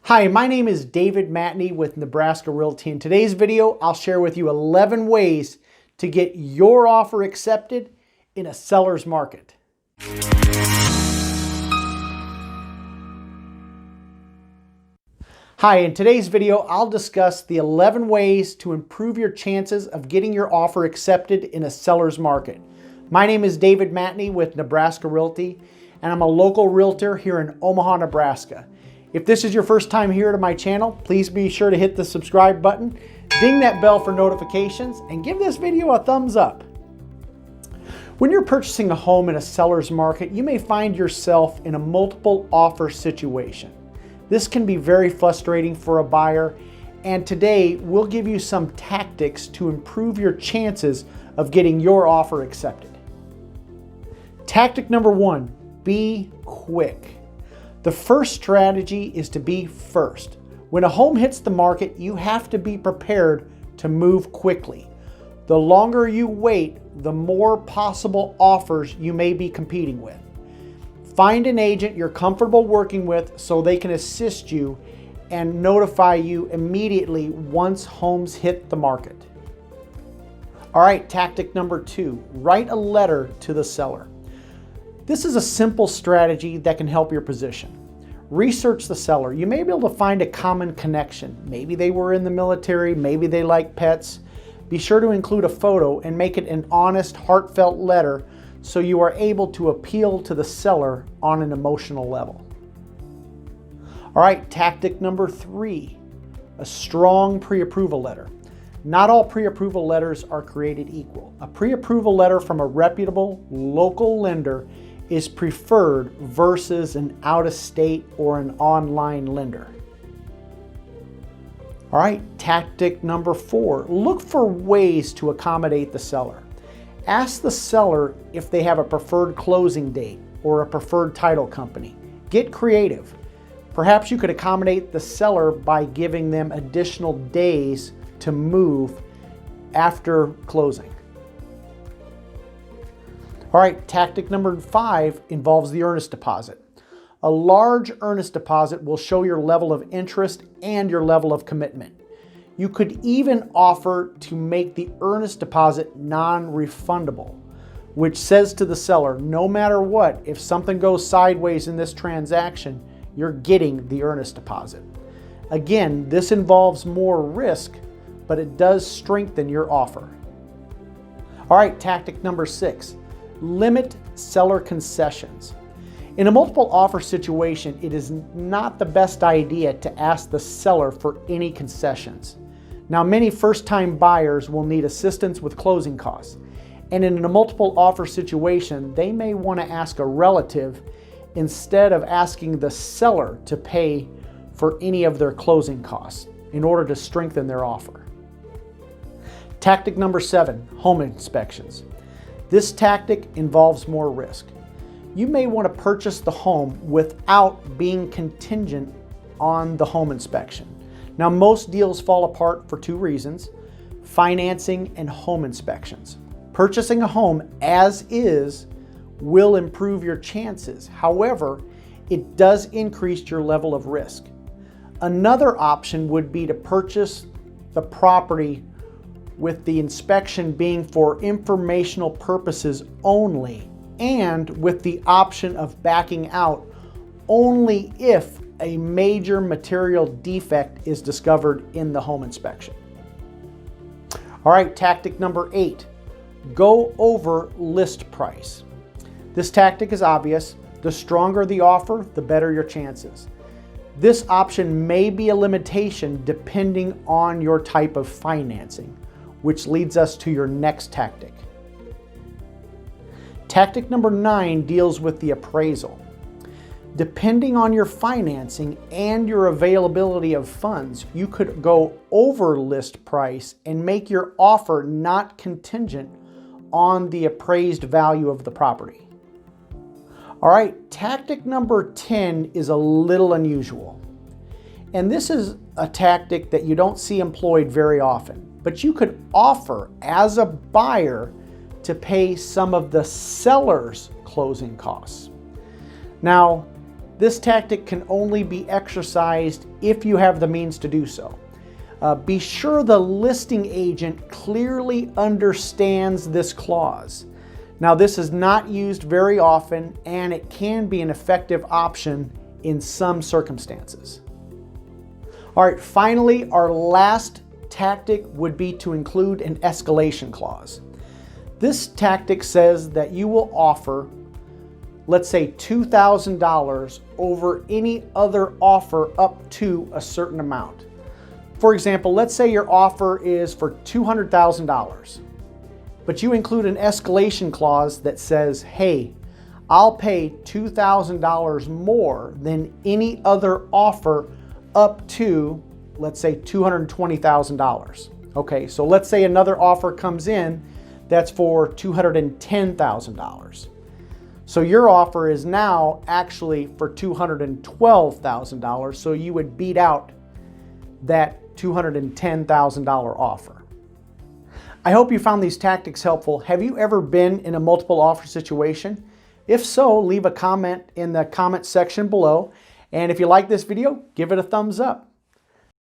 Hi, my name is David Matney with Nebraska Realty. In today's video, I'll share with you 11 ways to get your offer accepted in a seller's market. Hi, in today's video, I'll discuss the 11 ways to improve your chances of getting your offer accepted in a seller's market. My name is David Matney with Nebraska Realty, and I'm a local realtor here in Omaha, Nebraska. If this is your first time here to my channel, please be sure to hit the subscribe button, ding that bell for notifications, and give this video a thumbs up. When you're purchasing a home in a seller's market, you may find yourself in a multiple offer situation. This can be very frustrating for a buyer, and today we'll give you some tactics to improve your chances of getting your offer accepted. Tactic number 1, be quick. The first strategy is to be first. When a home hits the market, you have to be prepared to move quickly. The longer you wait, the more possible offers you may be competing with. Find an agent you're comfortable working with so they can assist you and notify you immediately once homes hit the market. All right, tactic number 2, write a letter to the seller. This is a simple strategy that can help your position. Research the seller. You may be able to find a common connection. Maybe they were in the military, maybe they like pets. Be sure to include a photo and make it an honest, heartfelt letter so you are able to appeal to the seller on an emotional level. All right, tactic number 3, a strong pre-approval letter. Not all pre-approval letters are created equal. A pre-approval letter from a reputable local lender is preferred versus an out-of-state or an online lender. All right, tactic number 4, look for ways to accommodate the seller. Ask the seller if they have a preferred closing date or a preferred title company. Get creative. Perhaps you could accommodate the seller by giving them additional days to move after closing. All right, tactic number 5 involves the earnest deposit. A large earnest deposit will show your level of interest and your level of commitment. You could even offer to make the earnest deposit non-refundable, which says to the seller, no matter what, if something goes sideways in this transaction, you're getting the earnest deposit. Again, this involves more risk, but it does strengthen your offer. All right, tactic number 6. Limit seller concessions. In a multiple offer situation, it is not the best idea to ask the seller for any concessions. Now, many first-time buyers will need assistance with closing costs, and in a multiple offer situation, they may want to ask a relative instead of asking the seller to pay for any of their closing costs in order to strengthen their offer. Tactic number 7, home inspections. This tactic involves more risk. You may want to purchase the home without being contingent on the home inspection. Now, most deals fall apart for 2 reasons: financing and home inspections. Purchasing a home as is will improve your chances. However, it does increase your level of risk. Another option would be to purchase the property with the inspection being for informational purposes only, and with the option of backing out only if a major material defect is discovered in the home inspection. All right, tactic number 8, go over list price. This tactic is obvious. The stronger the offer, the better your chances. This option may be a limitation depending on your type of financing, which leads us to your next tactic. Tactic number 9 deals with the appraisal. Depending on your financing and your availability of funds, you could go over list price and make your offer not contingent on the appraised value of the property. All right, tactic number 10 is a little unusual. And this is a tactic that you don't see employed very often. But you could offer as a buyer to pay some of the seller's closing costs. Now, This tactic can only be exercised if you have the means to do so. Be sure the listing agent clearly understands this clause. Now, this is not used very often, and it can be an effective option in some circumstances. All right, finally, our last tactic would be to include an escalation clause. This tactic says that you will offer, let's say, $2,000 over any other offer up to a certain amount. For example, let's say your offer is for $200,000, but you include an escalation clause that says, hey, I'll pay $2,000 more than any other offer up to, let's say, $220,000. Okay, so let's say another offer comes in that's for $210,000. So your offer is now actually for $212,000, so you would beat out that $210,000 offer. I hope you found these tactics helpful. Have you ever been in a multiple offer situation? If so, leave a comment in the comment section below. And if you like this video, give it a thumbs up.